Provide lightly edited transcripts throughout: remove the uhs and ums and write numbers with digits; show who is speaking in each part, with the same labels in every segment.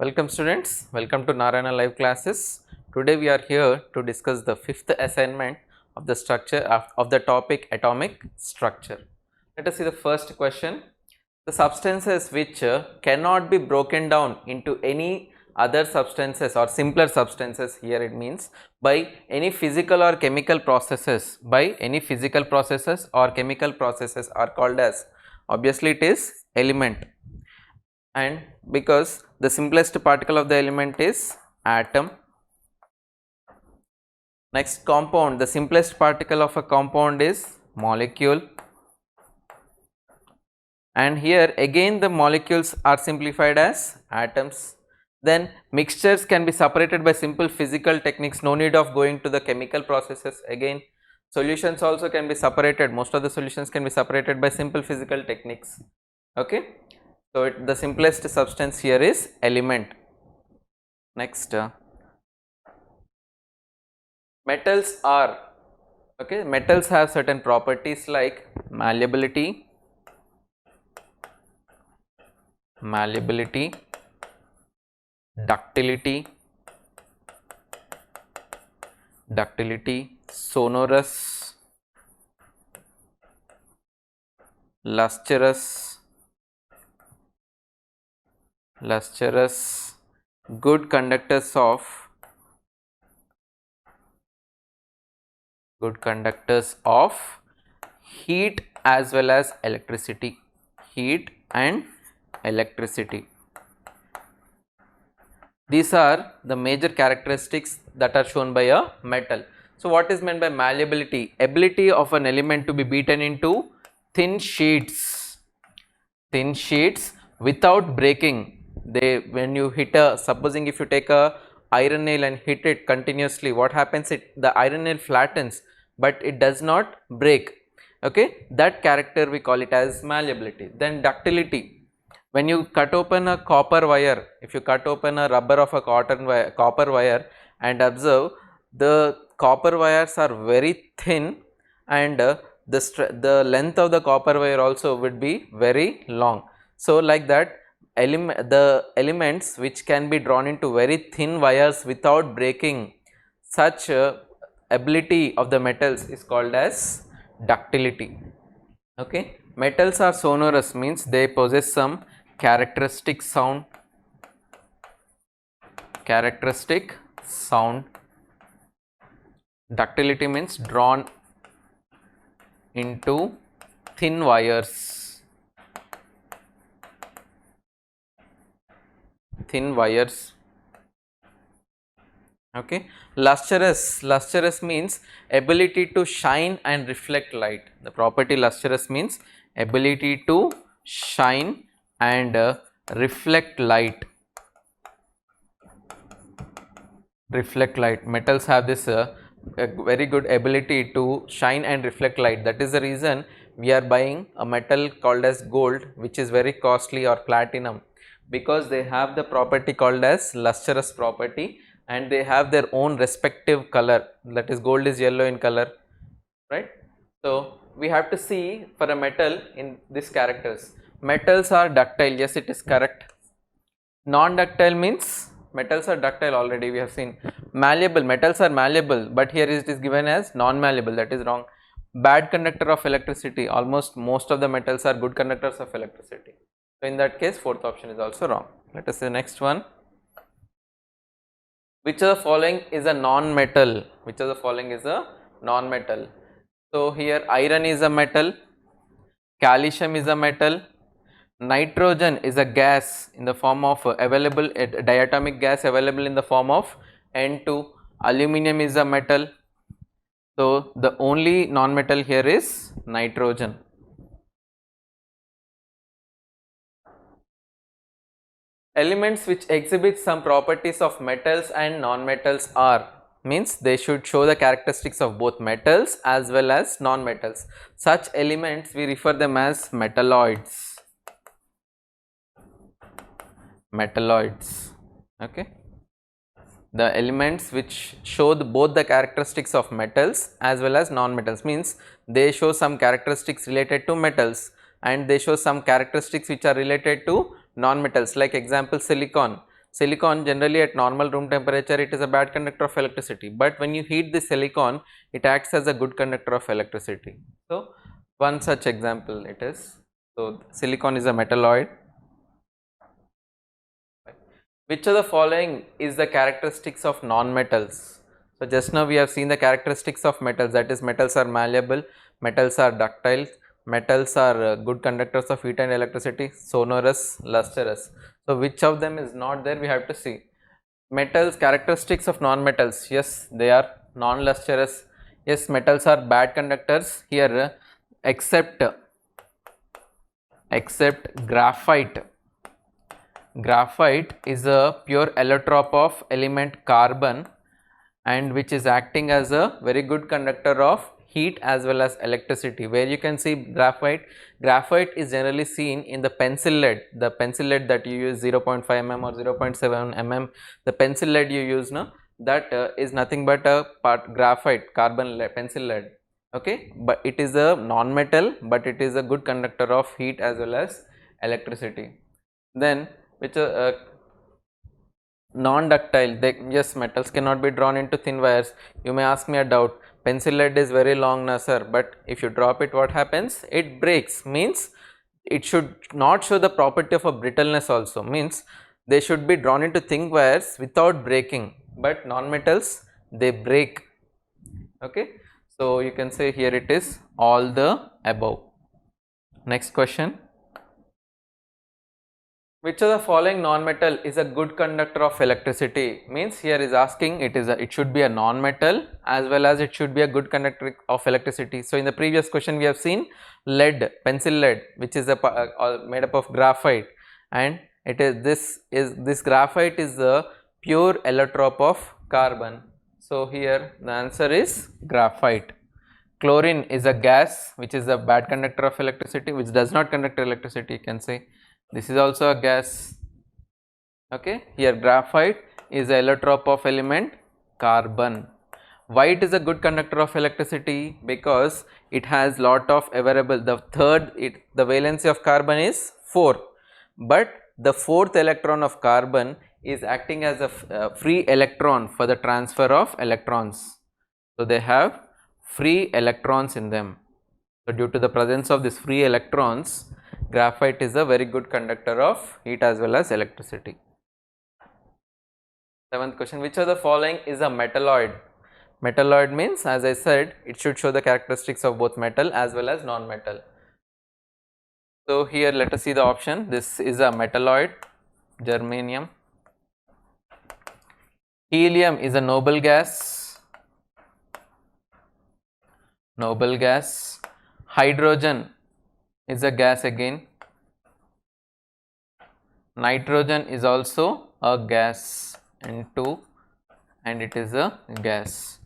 Speaker 1: Welcome students, welcome to Narayana live classes. Today we are here to discuss the fifth assignment of the structure of the topic atomic structure. Let us see the first question. The substances which cannot be broken down into any other substances or simpler substances, here it means by any physical or chemical processes, or chemical processes are called as, obviously it is element, and because the simplest particle of the element is atom. Next, compound, the simplest particle of a compound is molecule, and here again the molecules are simplified as atoms. Then mixtures can be separated by simple physical techniques, no need of going to the chemical processes. Again, solutions also can be separated, most of the solutions can be separated by simple physical techniques. Okay, so the simplest substance here is element. Next, metals are, okay, metals have certain properties like malleability, ductility, sonorous, lustrous, good conductors of heat as well as electricity, heat and electricity. These are the major characteristics that are shown by a metal. So what is meant by malleability? Ability of an element to be beaten into thin sheets without breaking. When you hit supposing if you take a iron nail and hit it continuously, what happens? The iron nail flattens, but it does not break. Okay, that character we call it as malleability. Then ductility. When you cut open a copper wire, if you cut open a rubber of a copper wire and observe, the copper wires are very thin, and the length of the copper wire also would be very long. So like that, the elements which can be drawn into very thin wires without breaking, such ability of the metals is called as ductility. Okay, metals are sonorous, means they possess some characteristic sound. Ductility means drawn into thin wires. Okay, lustrous means ability to shine and reflect light. The property lustrous means ability to shine and reflect light. Metals have this a very good ability to shine and reflect light. That is the reason we are buying a metal called as gold, which is very costly, or platinum, because they have the property called as lustrous property, and they have their own respective color. That is, gold is yellow in color, right? So we have to see for a metal in these characters. Metals are ductile, yes, it is correct. Non-ductile means metals are ductile, already we have seen. Malleable, metals are malleable, but here it is given as non-malleable, that is wrong. Bad conductor of electricity, most of the metals are good conductors of electricity. So in that case, fourth option is also wrong. Let us see the next one. Which of the following is a non-metal? So here iron is a metal, calcium is a metal, nitrogen is a gas in the form of diatomic gas available in the form of N2, aluminum is a metal. So the only non-metal here is nitrogen. Elements which exhibit some properties of metals and non-metals are, means they should show the characteristics of both metals as well as non-metals. Such elements we refer them as metalloids. Okay, the elements which show both the characteristics of metals as well as non-metals, means they show some characteristics related to metals and they show some characteristics which are related to non-metals. Like example, silicon. silicon generally at normal room temperature it is a bad conductor of electricity, but when you heat the silicon it acts as a good conductor of electricity. So one such example it is. So silicon is a metalloid. Which of the following is the characteristics of non-metals? So just now we have seen the characteristics of metals, that is metals are malleable, metals are ductile, metals are good conductors of heat and electricity, sonorous, lustrous. So which of them is not there, we have to see. Metals, characteristics of non-metals, yes they are non-lustrous, yes metals are bad conductors here except graphite. Graphite is a pure allotrope of element carbon and which is acting as a very good conductor of heat as well as electricity. Where you can see graphite is generally seen in the pencil lead, that you use 0.5 mm or 0.7 mm, the pencil lead you use, no, that is nothing but a part graphite, carbon lead, pencil lead, okay, but it is a non-metal, but it is a good conductor of heat as well as electricity. Then which non-ductile, yes metals cannot be drawn into thin wires. You may ask me a doubt, pencil lead is very long na sir, but if you drop it what happens, it breaks, means it should not show the property of a brittleness also, means they should be drawn into thin wires without breaking, but non-metals they break, okay. So you can say here it is all the above. Next question. Which of the following non-metal is a good conductor of electricity? Means here is asking it should be a non-metal as well as it should be a good conductor of electricity. So in the previous question we have seen lead, pencil lead, which is made up of graphite, and this graphite is the pure allotrope of carbon. So here the answer is graphite. Chlorine is a gas which is a bad conductor of electricity, which does not conduct electricity, you can say. This is also a gas, okay. Here graphite is a allotrope of element carbon. Why it is a good conductor of electricity? Because it has lot of available, the valency of carbon is 4, but the fourth electron of carbon is acting as a free electron for the transfer of electrons. So they have free electrons in them. So due to the presence of these free electrons, graphite is a very good conductor of heat as well as electricity. Seventh question, which of the following is a metalloid? Metalloid means, as I said, it should show the characteristics of both metal as well as non-metal. So here let us see the option. This is a metalloid, germanium. Helium is a noble gas. Hydrogen is a gas again. Nitrogen is also a gas, N2, and it is a gas,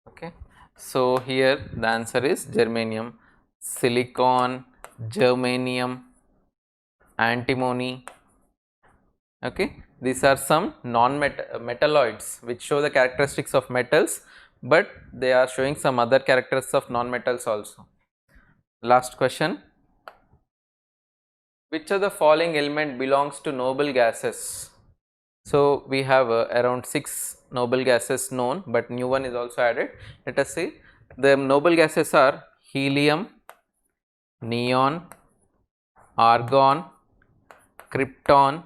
Speaker 1: okay. So here the answer is germanium. Silicon, germanium, antimony, okay. These are some non-metalloids which show the characteristics of metals, but they are showing some other characteristics of non-metals also. Last question. Which of the following element belongs to noble gases? So we have around 6 noble gases known, but new one is also added. Let us see. The noble gases are helium, neon, argon, krypton,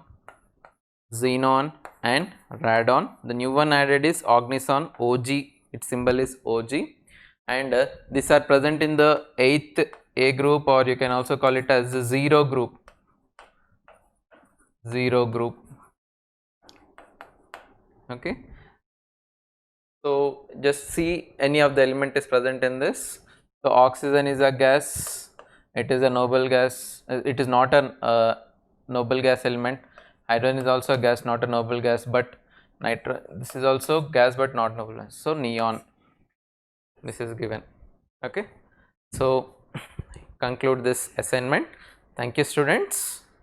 Speaker 1: xenon and radon. The new one added is oganesson, Og, its symbol is Og, and these are present in the 8th A group, or you can also call it as the zero group. Okay. So just see any of the element is present in this. So oxygen is a gas, it is a noble gas, it is not a noble gas element. Hydrogen is also a gas, not a noble gas, but this is also gas but not noble gas. So neon, this is given, okay. So conclude this assignment. Thank you students.